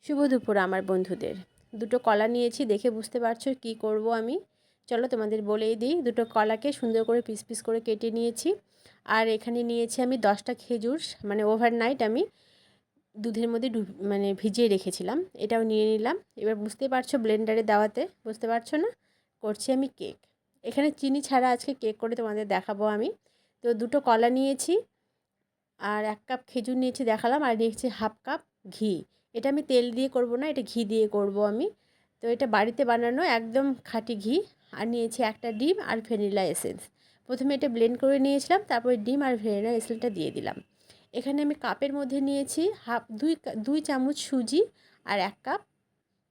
শুভ দুপুর আমার বন্ধুদের। দুটো কলা নিয়েছি, দেখে বুঝতে পারছো কি করব আমি। চলো তোমাদের বলেই দিই। দুটো কলাকে সুন্দর করে পিস পিস করে কেটে নিয়েছি। আর এখানে নিয়েছি আমি 10টা খেজুর, মানে ওভারনাইট আমি দুধের মধ্যে ভিজিয়ে রেখেছিলাম, এটাও নিয়ে নিলাম। এবার বুঝতেই পারছো ব্লেন্ডারে দেওয়াতে, বুঝতে পারছো না? করছি আমি কেক। এখানে চিনি ছাড়া আজকে কেক করে তোমাদের দেখাবো আমি। তো দুটো কলা নিয়েছি, আর 1 কাপ খেজুর নিয়েছি দেখালাম, আর নিয়েছি হাফ কাপ ঘি। এটা আমি তেল দিয়ে করব না, এটা ঘি দিয়ে করব আমি। তো এটা বাড়িতে বানানো একদম খাঁটি ঘি। আর নিয়েছি একটা ডিম আর ভ্যানিলা এসেন্স। প্রথমে এটা ব্লেন্ড করে নিয়েছিলাম, তারপরে ডিম আর ভ্যানিলা এসেন্সটা দিয়ে দিলাম। এখানে আমি কাপের মধ্যে নিয়েছি দুই চামচ সুজি আর 1 কাপ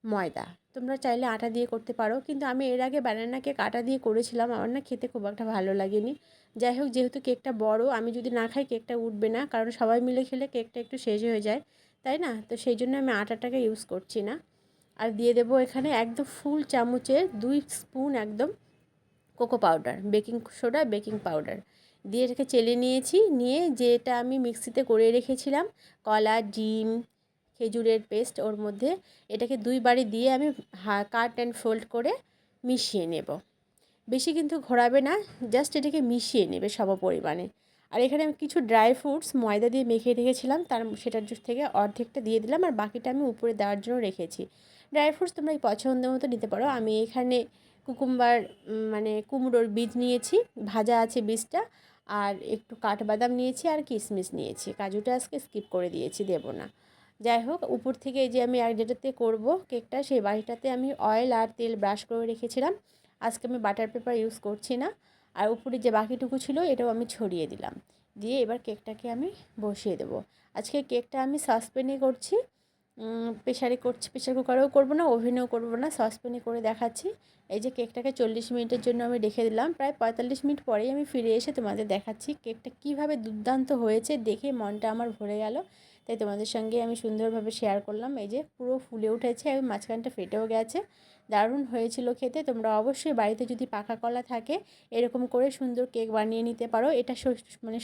ময়দা। তোমরা চাইলে আটা দিয়ে করতে পারো, কিন্তু আমি এর আগে ব্যানানা কেক আটা দিয়ে করেছিলাম, আমার না খেতে খুব একটা ভালো লাগেনি। যাই হোক, যেহেতু কেকটা বড়, আমি যদি না খাই কেকটা উঠবে না, কারণ সবাই মিলে খেলে কেকটা একটু শেষ হয়ে যায়, তাই না? তো সেই জন্য আমি আটাটাকে ইউজ করছি না। আর দিয়ে দেবো এখানে একদম ফুল চামচের 2 স্পুন একদম cocoa powder, baking soda, baking powder দিয়ে এটাকে চেলে নিয়েছি। নিয়ে যেটা আমি মিক্সিতে করে রেখেছিলাম, কলা, ডিম, খেজুরের পেস্ট, ওর মধ্যে এটাকে 2 বারে দিয়ে আমি কাট অ্যান্ড ফোল্ড করে মিশিয়ে নেব। বেশি কিন্তু ঘোরাবে না, জাস্ট এটাকে মিশিয়ে নেবে সম পরিমাণে। আর এখানে আমি কিছু ড্রাই ফ্রুটস ময়দা দিয়ে মেখে রেখেছিলাম, সেটার থেকে অর্ধেকটা দিয়ে দিলাম, আর বাকিটা আমি উপরে দেওয়ার জন্য রেখেছি। ড্রাই ফ্রুটস তোমরা এই পছন্দ মতো নিতে পারো। আমি এখানে কুকুম্বার, মানে কুমড়োর বীজ নিয়েছি, ভাজা আছে বীজটা। আর একটু কাঠবাদাম নিয়েছি, আর কিশমিশ নিয়েছি। কাজুটা আজকে স্কিপ করে দিয়েছি, দেবো না। যাই হোক, উপর থেকে এই যে আমি আর যেটাতে করবো কেকটা, সেই বাটিটাতে আমি অয়েল আর তেল ব্রাশ করে রেখেছিলাম। আজকে আমি বাটার পেপার ইউজ করছি না। আর উপরে যে বাকিটুকু ছিল এটাও আমি ছড়িয়ে দিলাম। দিয়ে এবার কেকটাকে আমি বসিয়ে দেবো। আজকে কেকটা আমি সসপ্যানে করছি, প্রেশারে করছি। প্রেশার কুকারেও করবো না, ওভেনেও করবো না, সসপ্যানে করে দেখাচ্ছি। এই যে কেকটাকে 40 মিনিটের জন্য আমি রেখে দিলাম। প্রায় 45 মিনিট পরেই আমি ফিরে এসে তোমাদের দেখাচ্ছি কেকটা কীভাবে দুর্দান্ত হয়েছে। দেখে মনটা আমার ভরে গেল, তাই তোমাদের সঙ্গে আমি সুন্দরভাবে শেয়ার করলাম। এই যে পুরো ফুলে উঠেছে, এবং মাঝখানটা ফেটেও গেছে। দারুণ হয়েছিল খেতে। তোমরা অবশ্যই বাড়িতে যদি পাকা কলা থাকে এরকম করে সুন্দর কেক বানিয়ে নিতে পারো। এটা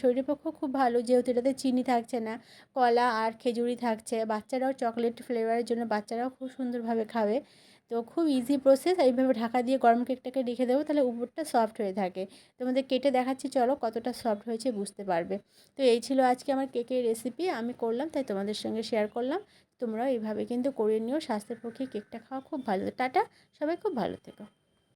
শরীরের পক্ষেও খুব ভালো, যেহেতু এটাতে চিনি থাকছে না, কলা আর খেজুরি থাকছে। বাচ্চারাও চকলেট ফ্লেভারের জন্য বাচ্চারাও খুব সুন্দরভাবে খাবে। তো খুব ইজি প্রসেস। এইভাবে ঢাকা দিয়ে গরম কেকটাকে রেখে দেবো, তাহলে উপরটা সফট হয়ে থাকে। তোমাদের কেটে দেখাচ্ছি, চলো কতটা সফট হয়েছে বুঝতে পারবে। তো এই ছিল আজকে আমার কেকের রেসিপি, আমি করলাম তাই তোমাদের সঙ্গে শেয়ার করলাম। তোমরাও এইভাবে কিন্তু করে নিও, স্বাস্থ্যের পক্ষে কেকটা খাওয়া খুব ভালো। টাটা, সবাই খুব ভালো থেকো।